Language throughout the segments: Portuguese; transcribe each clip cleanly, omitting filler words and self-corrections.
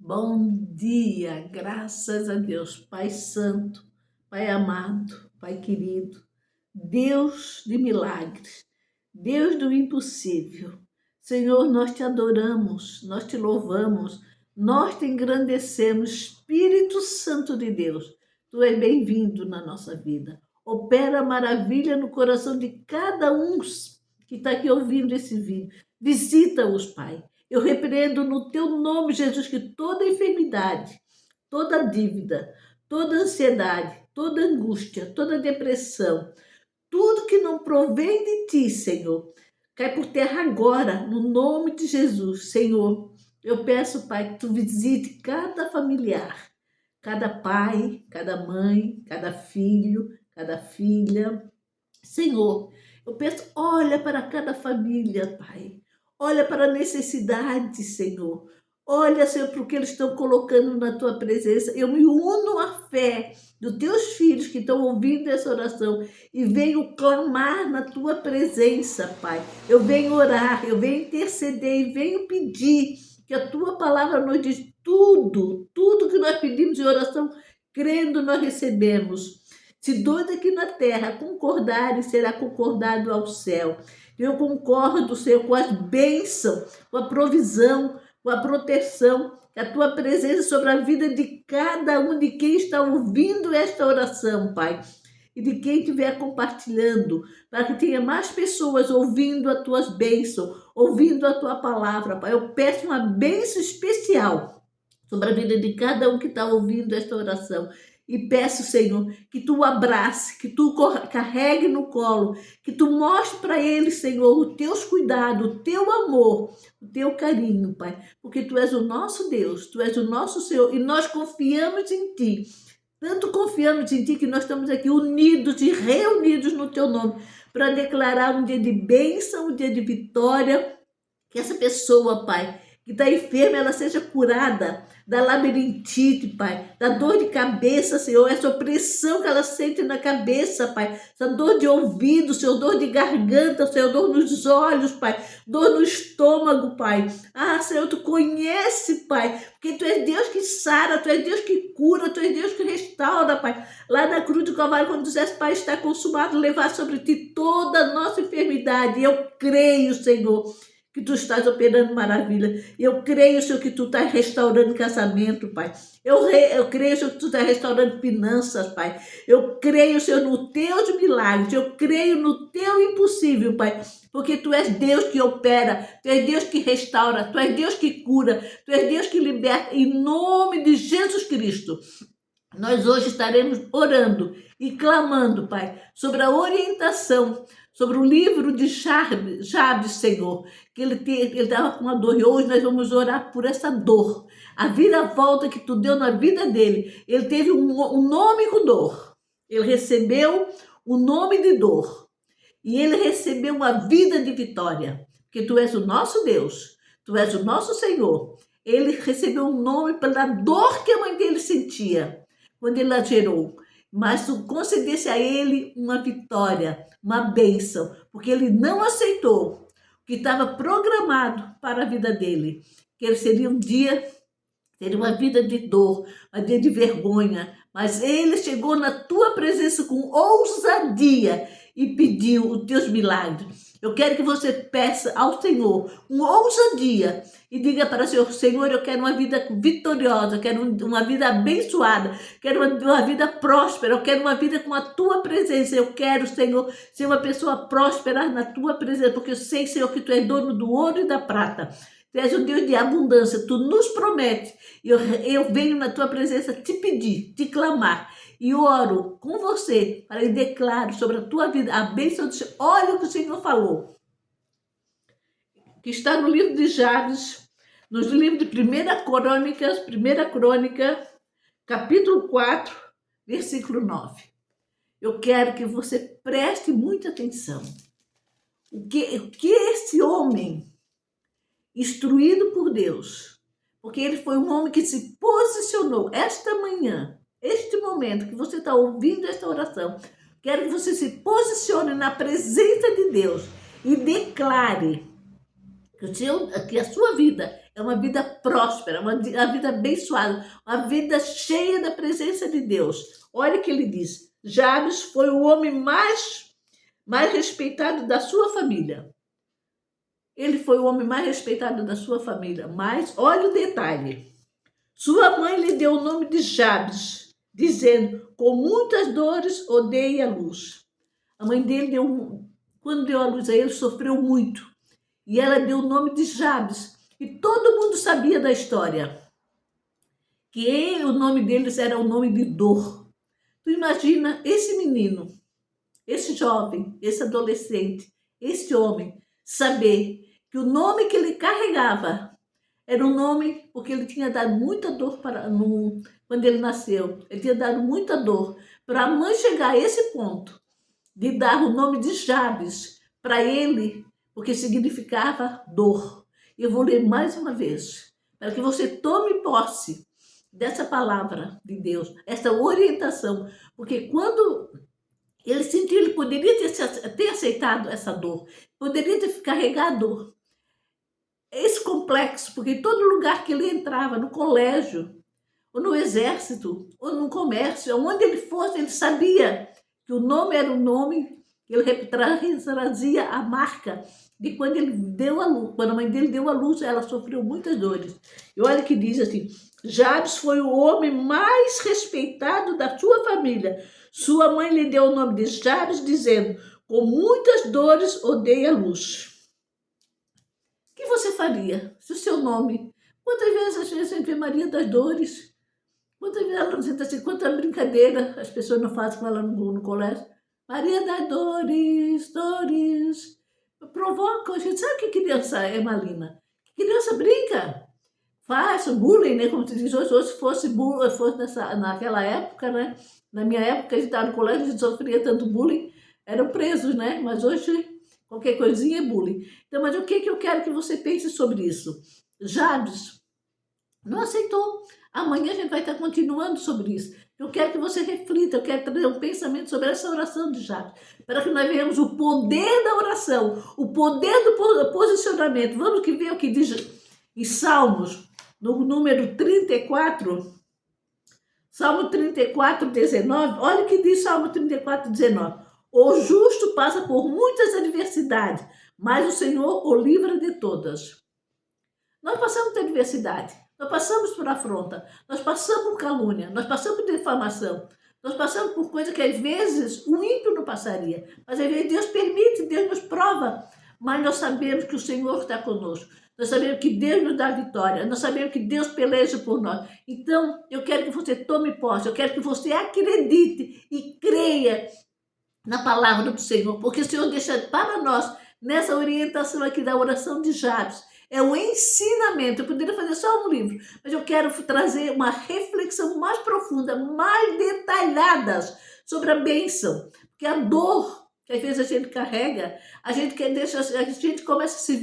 Bom dia, graças a Deus, Pai Santo, Pai amado, Pai querido, Deus de milagres, Deus do impossível. Senhor, nós te adoramos, nós te louvamos, nós te engrandecemos, Espírito Santo de Deus. Tu és bem-vindo na nossa vida. Opera maravilha no coração de cada um que está aqui ouvindo esse vídeo. Visita-os, Pai. Eu repreendo no teu nome, Jesus, que toda enfermidade, toda dívida, toda ansiedade, toda angústia, toda depressão, tudo que não provém de ti, Senhor, cai por terra agora, no nome de Jesus, Senhor. Eu peço, Pai, que tu visite cada familiar, cada pai, cada mãe, cada filho, cada filha. Senhor, eu peço, olha para cada família, Pai. Olha para a necessidade, Senhor. Olha, Senhor, para o que eles estão colocando na tua presença. Eu me uno à fé dos teus filhos que estão ouvindo essa oração e venho clamar na tua presença, Pai. Eu venho orar, eu venho interceder e venho pedir que a tua palavra nos diz tudo que nós pedimos em oração, crendo nós recebemos. Se dois aqui na terra concordarem, será concordado ao céu. Eu concordo, Senhor, com as bênçãos, com a provisão, com a proteção, com a tua presença sobre a vida de cada um de quem está ouvindo esta oração, Pai. E de quem estiver compartilhando, para que tenha mais pessoas ouvindo as tuas bênçãos, ouvindo a tua palavra, Pai. Eu peço uma bênção especial sobre a vida de cada um que está ouvindo esta oração. E peço, Senhor, que tu o abrace, que tu o carregue no colo, que tu mostre para ele, Senhor, os teus cuidados, o teu amor, o teu carinho, Pai. Porque tu és o nosso Deus, tu és o nosso Senhor e nós confiamos em ti. Tanto confiamos em ti que nós estamos aqui unidos e reunidos no teu nome para declarar um dia de bênção, um dia de vitória. Que essa pessoa, Pai, que está enferma, ela seja curada da labirintite, Pai, da dor de cabeça, Senhor, essa opressão que ela sente na cabeça, Pai, essa dor de ouvido, Senhor, dor de garganta, Senhor, dor nos olhos, Pai, dor no estômago, Pai. Ah, Senhor, tu conhece, Pai, porque tu és Deus que sara, tu és Deus que cura, tu és Deus que restaura, Pai. Lá na cruz do Calvário, quando disseste, Pai, está consumado, levar sobre ti toda a nossa enfermidade. Eu creio, Senhor, que tu estás operando maravilha. Eu creio, Senhor, que tu estás restaurando casamento, Pai. Eu creio, Senhor, que tu estás restaurando finanças, Pai. Eu creio, Senhor, no teu milagres. Eu creio no teu impossível, Pai. Porque tu és Deus que opera, tu és Deus que restaura, tu és Deus que cura, tu és Deus que liberta. Em nome de Jesus Cristo, nós hoje estaremos orando e clamando, Pai, sobre a orientação, sobre o livro de Jabes, Senhor, que ele estava com uma dor, e hoje nós vamos orar por essa dor, a viravolta que tu deu na vida dele. Ele teve um nome com dor, ele recebeu o nome de dor, e ele recebeu uma vida de vitória, porque tu és o nosso Deus, tu és o nosso Senhor. Ele recebeu um nome pela dor que a mãe dele sentia quando ele a gerou, mas tu concedesse a ele uma vitória, uma bênção, porque ele não aceitou o que estava programado para a vida dele, que ele seria um dia, teria uma vida de dor, uma vida de vergonha, mas ele chegou na tua presença com ousadia e pediu os teus milagres. Eu quero que você peça ao Senhor uma ousadia e diga para o Senhor, Senhor, eu quero uma vida vitoriosa, eu quero uma vida abençoada, quero uma vida próspera, eu quero uma vida com a tua presença. Eu quero, Senhor, ser uma pessoa próspera na tua presença, porque eu sei, Senhor, que tu és dono do ouro e da prata. Tu és um Deus de abundância, tu nos promete. Eu venho na tua presença te pedir, te clamar. E oro com você para que declare sobre a tua vida a bênção do Senhor. Olha o que o Senhor falou, que está no livro de Jabes, no livro de 1 Crônica, capítulo 4, versículo 9. Eu quero que você preste muita atenção. O que esse homem, instruído por Deus, porque ele foi um homem que se posicionou esta manhã, este momento que você está ouvindo esta oração, quero que você se posicione na presença de Deus e declare que a sua vida é uma vida próspera, uma vida abençoada, uma vida cheia da presença de Deus. Olha o que ele diz: Jabes foi o homem mais respeitado da sua família. Ele foi o homem mais respeitado da sua família. Mas olha o detalhe: sua mãe lhe deu o nome de Jabes, dizendo: com muitas dores odeia a luz. A mãe dele quando deu a luz a ele, sofreu muito. E ela deu o nome de Jabes. E todo mundo sabia da história. Que o nome deles era o nome de dor. Tu imagina esse menino, esse jovem, esse adolescente, esse homem, saber que o nome que ele carregava era um nome porque ele tinha dado muita dor quando ele nasceu. Ele tinha dado muita dor. Para a mãe chegar a esse ponto de dar o nome de Jabes para ele, porque significava dor. Eu vou ler mais uma vez, para que você tome posse dessa palavra de Deus, essa orientação, porque quando ele sentiu, ele poderia ter aceitado essa dor, poderia ter carregado esse complexo, porque em todo lugar que ele entrava, no colégio, ou no exército, ou no comércio, onde ele fosse, ele sabia que o nome era o nome, ele trazia a marca de quando ele deu a luz, quando a mãe dele deu a luz, ela sofreu muitas dores. E olha que diz assim: Jabes foi o homem mais respeitado da sua família. Sua mãe lhe deu o nome de Jabes, dizendo: com muitas dores odeia a luz. O que você faria se o seu nome... Quantas vezes a gente vê Maria das Dores? Quantas vezes ela senta assim, quanta brincadeira as pessoas não fazem com ela no colégio? Maria das Dores, Dores. Provoca a gente. Sabe o que criança é, Malina? Criança brinca. Faz bullying, né? Como se diz hoje, se fosse naquela época, né? Na minha época, a gente estava no colégio, a gente sofria tanto bullying, eram presos, né? Mas hoje, qualquer coisinha é bullying. Então, mas o que eu quero que você pense sobre isso? Jabes não aceitou. Amanhã a gente vai estar continuando sobre isso. Eu quero que você reflita, eu quero trazer um pensamento sobre essa oração de Jabes, para que nós vejamos o poder da oração, o poder do posicionamento. Vamos ver o que diz em Salmos, no número 34, Salmo 34, 19, olha o que diz Salmo 34, 19. O justo passa por muitas adversidades, mas o Senhor o livra de todas. Nós passamos por adversidade, nós passamos por afronta, nós passamos por calúnia, nós passamos por difamação, nós passamos por coisas que às vezes o ímpio não passaria, mas às vezes Deus permite, Deus nos prova, mas nós sabemos que o Senhor está conosco. Nós sabemos que Deus nos dá vitória. Nós sabemos que Deus peleja por nós. Então, eu quero que você tome posse. Eu quero que você acredite e creia na palavra do Senhor. Porque o Senhor deixa para nós, nessa orientação aqui da oração de Jabes, é um ensinamento. Eu poderia fazer só um livro, mas eu quero trazer uma reflexão mais profunda, mais detalhada sobre a bênção. Porque a dor que às vezes a gente carrega, a gente começa a ser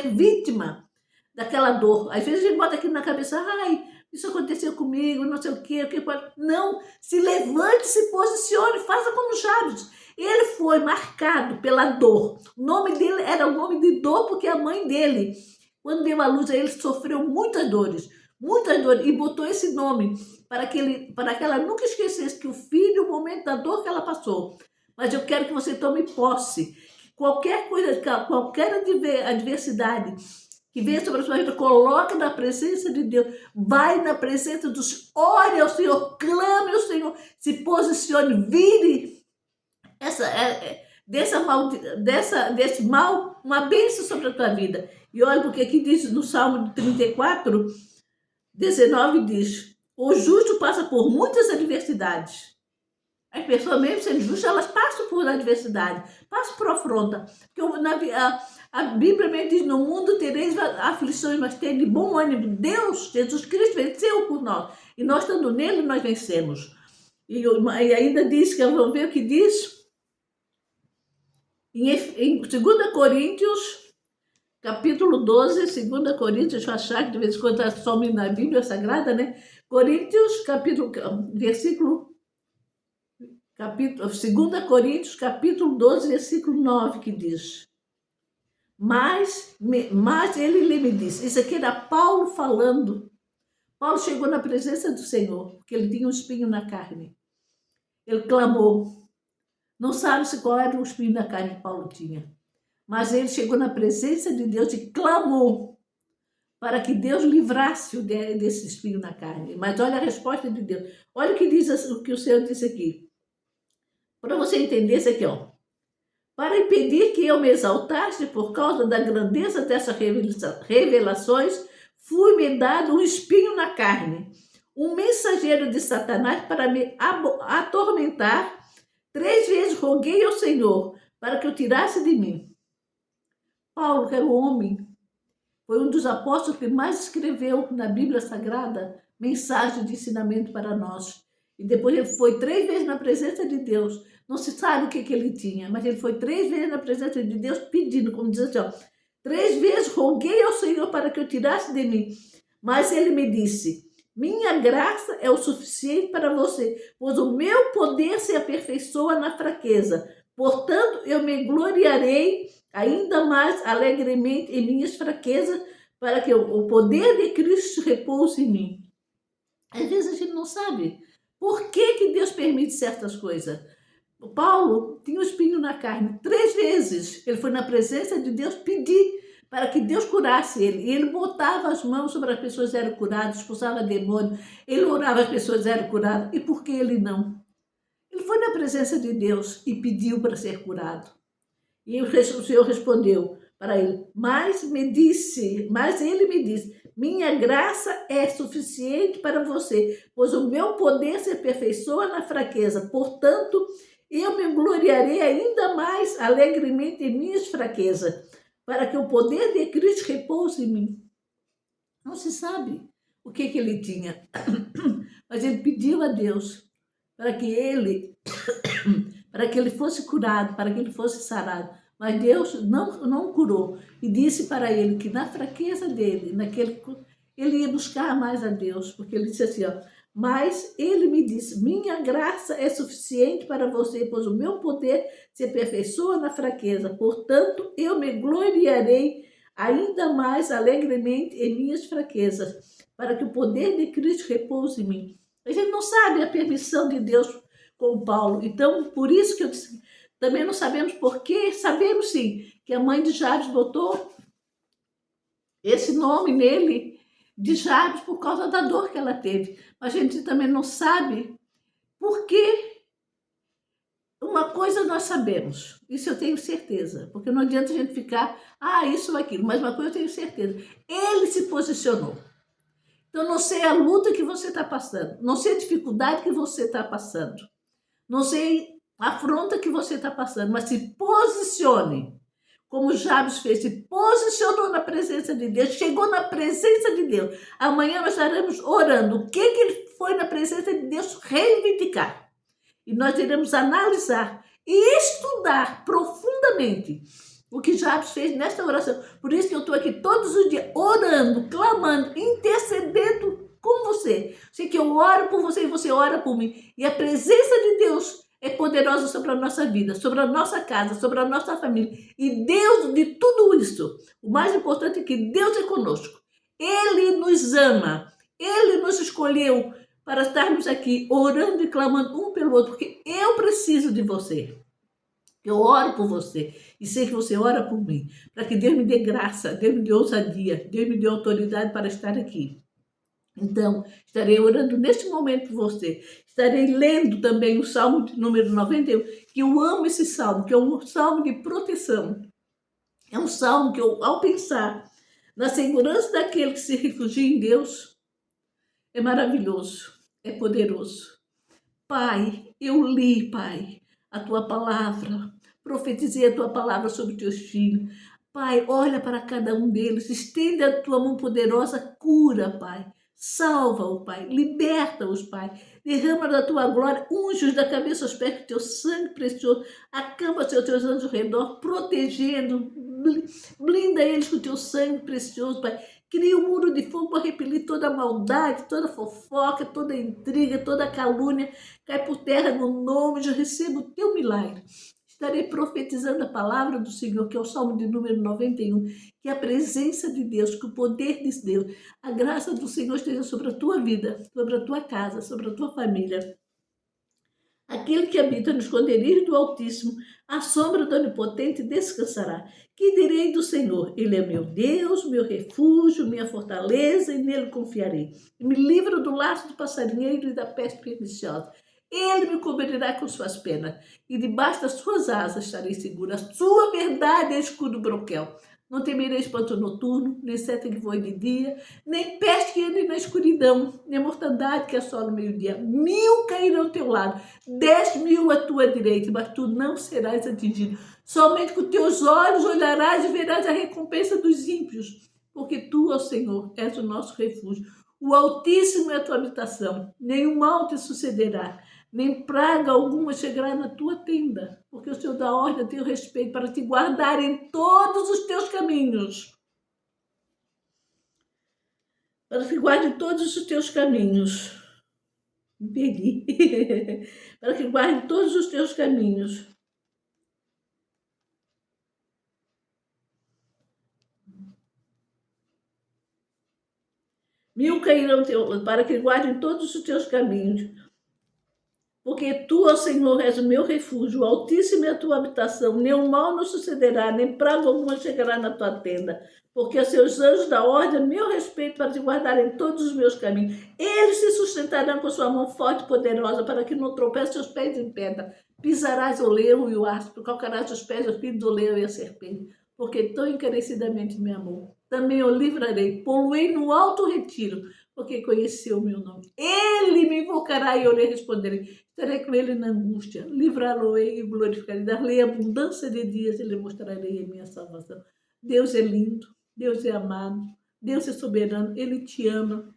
vítima daquela dor. Às vezes a gente bota aqui na cabeça: ai, isso aconteceu comigo, não sei o que pode... Não, se levante, se posicione, faça como Jabes. Ele foi marcado pela dor. O nome dele era o nome de dor, porque a mãe dele, quando deu a luz a ele, sofreu muitas dores, e botou esse nome para que ela nunca esquecesse que o filho, o momento da dor que ela passou. Mas eu quero que você tome posse. Qualquer coisa, qualquer adversidade que venha sobre a sua vida, coloque na presença de Deus. Vai na presença do Senhor. Ore ao Senhor, clame ao Senhor. Se posicione, vire desse mal uma bênção sobre a tua vida. E olha, porque aqui diz no Salmo 34, 19, diz: o justo passa por muitas adversidades. As pessoas, mesmo sendo justas, elas passam por adversidade, passam por afronta. Porque a Bíblia mesmo diz: no mundo tereis aflições, mas tem de bom ânimo. Deus, Jesus Cristo, venceu por nós. E nós, estando nele, nós vencemos. E ainda diz, que vamos ver o que diz, em 2 Coríntios, capítulo 12, 2 Coríntios, deixa eu achar que de vez em quando está some na Bíblia Sagrada, né? Coríntios, versículo... 2 Coríntios, capítulo 12, versículo 9, que diz: Mas ele me disse, isso aqui era Paulo falando. Paulo chegou na presença do Senhor, porque ele tinha um espinho na carne. Ele clamou. Não sabe-se qual era o espinho na carne que Paulo tinha. Mas ele chegou na presença de Deus e clamou para que Deus livrasse-o desse espinho na carne. Mas olha a resposta de Deus. Olha o que diz o que o Senhor disse aqui. Para você entender isso aqui, ó. Para impedir que eu me exaltasse por causa da grandeza dessas revelações, foi-me dado um espinho na carne, um mensageiro de Satanás para me atormentar. 3 vezes roguei ao Senhor para que o tirasse de mim. Paulo, que era o homem, foi um dos apóstolos que mais escreveu na Bíblia Sagrada mensagem de ensinamento para nós. E depois ele foi 3 vezes na presença de Deus. Não se sabe o que ele tinha, mas ele foi 3 vezes na presença de Deus pedindo, como diz assim, ó, 3 vezes roguei ao Senhor para que eu tirasse de mim. Mas ele me disse, minha graça é o suficiente para você, pois o meu poder se aperfeiçoa na fraqueza. Portanto, eu me gloriarei ainda mais alegremente em minhas fraquezas, para que o poder de Cristo repouse em mim. Às vezes a gente não sabe por que Deus permite certas coisas. O Paulo tinha um espinho na carne 3 vezes. Ele foi na presença de Deus pedir para que Deus curasse ele. E ele botava as mãos sobre as pessoas que eram curadas, expulsava demônio. Ele orava, as pessoas eram curadas. E por que ele não? Ele foi na presença de Deus e pediu para ser curado. E o Senhor respondeu para ele, mas ele me disse, minha graça é suficiente para você, pois o meu poder se aperfeiçoa na fraqueza. Portanto, eu me gloriarei ainda mais alegremente em minhas fraquezas, para que o poder de Cristo repouse em mim. Não se sabe o que ele tinha, mas ele pediu a Deus para que ele fosse curado, para que ele fosse sarado. Mas Deus não curou e disse para ele que na fraqueza dele, ele ia buscar mais a Deus, porque ele disse assim, ó, mas ele me disse, minha graça é suficiente para você, pois o meu poder se aperfeiçoa na fraqueza. Portanto, eu me gloriarei ainda mais alegremente em minhas fraquezas, para que o poder de Cristo repouse em mim. A gente não sabe a permissão de Deus com Paulo. Então, por isso que eu disse, também não sabemos por quê. Sabemos sim que a mãe de Jabes botou esse nome nele, de Jabes, por causa da dor que ela teve. Mas a gente também não sabe por quê. Uma coisa nós sabemos, isso eu tenho certeza, porque não adianta a gente ficar, isso ou aquilo, mas uma coisa eu tenho certeza, ele se posicionou. Então, não sei a luta que você está passando, não sei a dificuldade que você está passando, não sei a afronta que você está passando, mas se posicione, como Jabes fez, se posicionou na presença de Deus, chegou na presença de Deus. Amanhã nós estaremos orando o que ele foi na presença de Deus reivindicar. E nós iremos analisar e estudar profundamente o que Jabes fez nesta oração. Por isso que eu estou aqui todos os dias orando, clamando, intercedendo com você. Sei que eu oro por você e você ora por mim. E a presença de Deus é poderosa sobre a nossa vida, sobre a nossa casa, sobre a nossa família. E Deus, de tudo isso, o mais importante é que Deus é conosco. Ele nos ama. Ele nos escolheu para estarmos aqui orando e clamando um pelo outro, porque eu preciso de você. Eu oro por você e sei que você ora por mim, para que Deus me dê graça, Deus me dê ousadia, Deus me dê autoridade para estar aqui. Então, estarei orando neste momento por você. Estarei lendo também o Salmo de número 91, que eu amo esse salmo, que é um salmo de proteção. É um salmo que eu, ao pensar na segurança daquele que se refugia em Deus, é maravilhoso. É poderoso. Pai, eu li, Pai, a tua palavra, profetizei a tua palavra sobre teus filhos. Pai, olha para cada um deles, estende a tua mão poderosa, cura, Pai. Salva-o, Pai, liberta-os, Pai. Derrama da tua glória, unge-os da cabeça aos pés com teu sangue precioso. Acampa-te aos teus anjos ao redor, protegendo, blinda eles com teu sangue precioso, Pai. Cria um muro de fogo para repelir toda a maldade, toda a fofoca, toda a intriga, toda a calúnia. Cai por terra no nome de Jesus. Receba o teu milagre. Estarei profetizando a palavra do Senhor, que é o Salmo de número 91, que a presença de Deus, que o poder de Deus, a graça do Senhor esteja sobre a tua vida, sobre a tua casa, sobre a tua família. Aquele que habita no esconderijo do Altíssimo, à sombra do Onipotente descansará. Que direi do Senhor? Ele é meu Deus, meu refúgio, minha fortaleza, e nele confiarei. E me livra do laço do passarinheiro e da peste perniciosa. Ele me cobrirá com suas penas, e debaixo das suas asas estarei segura. A sua verdade é escudo broquel. Não temerei espanto noturno, nem seta que voe de dia, nem peste que ande na escuridão, nem mortandade que assola no meio-dia. 1000 cairão ao teu lado, 10.000 à tua direita, mas tu não serás atingido. Somente com teus olhos olharás e verás a recompensa dos ímpios, porque tu, ó Senhor, és o nosso refúgio. O Altíssimo é a tua habitação, nenhum mal te sucederá, nem praga alguma chegará na tua tenda, porque o Senhor dá ordem a teu respeito para te guardar em todos os teus caminhos. Para que guarde todos os teus caminhos. Me perdi. Para que guarde todos os teus caminhos. Mil cairão para que guardem todos os teus caminhos. Porque tu, ó Senhor, és o meu refúgio, o Altíssimo é a tua habitação, nenhum mal não sucederá, nem praga alguma chegará na tua tenda, porque aos seus anjos dá ordem a meu respeito para te guardar em todos os meus caminhos. Eles se sustentarão com sua mão forte e poderosa, para que não tropece seus pés em pedra. Pisarás o leão e o aspo, calcarás os pés ao filho do leão e a serpente, porque tão encarecidamente me amou. Também eu livrarei, pô-lo-ei no alto retiro, porque conheceu o meu nome. Ele me invocará e eu lhe responderei. Estarei com ele na angústia, livrá-lo-ei e glorificarei. Dar-lhe abundância de dias e lhe mostrarei a minha salvação. Deus é lindo, Deus é amado, Deus é soberano, Ele te ama.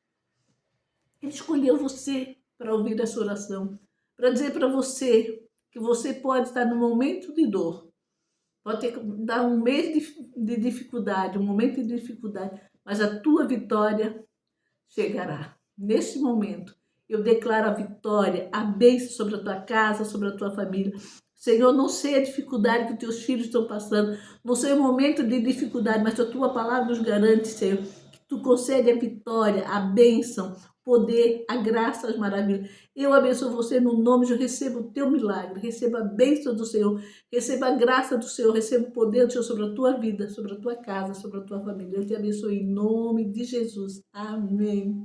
Ele escolheu você para ouvir essa oração, para dizer para você que você pode estar no momento de dor, pode ter dar um mês de dificuldade, um momento de dificuldade, mas a tua vitória chegará. Neste momento, eu declaro a vitória, a bênção sobre a tua casa, sobre a tua família. Senhor, não sei a dificuldade que os teus filhos estão passando, não sei o momento de dificuldade, mas a tua palavra nos garante, Senhor, que tu concede a vitória, a bênção, o poder, a graça, as maravilhas. Eu abençoo você no nome de Jesus, receba o teu milagre, receba a bênção do Senhor, receba a graça do Senhor, receba o poder do Senhor sobre a tua vida, sobre a tua casa, sobre a tua família. Eu te abençoo em nome de Jesus. Amém.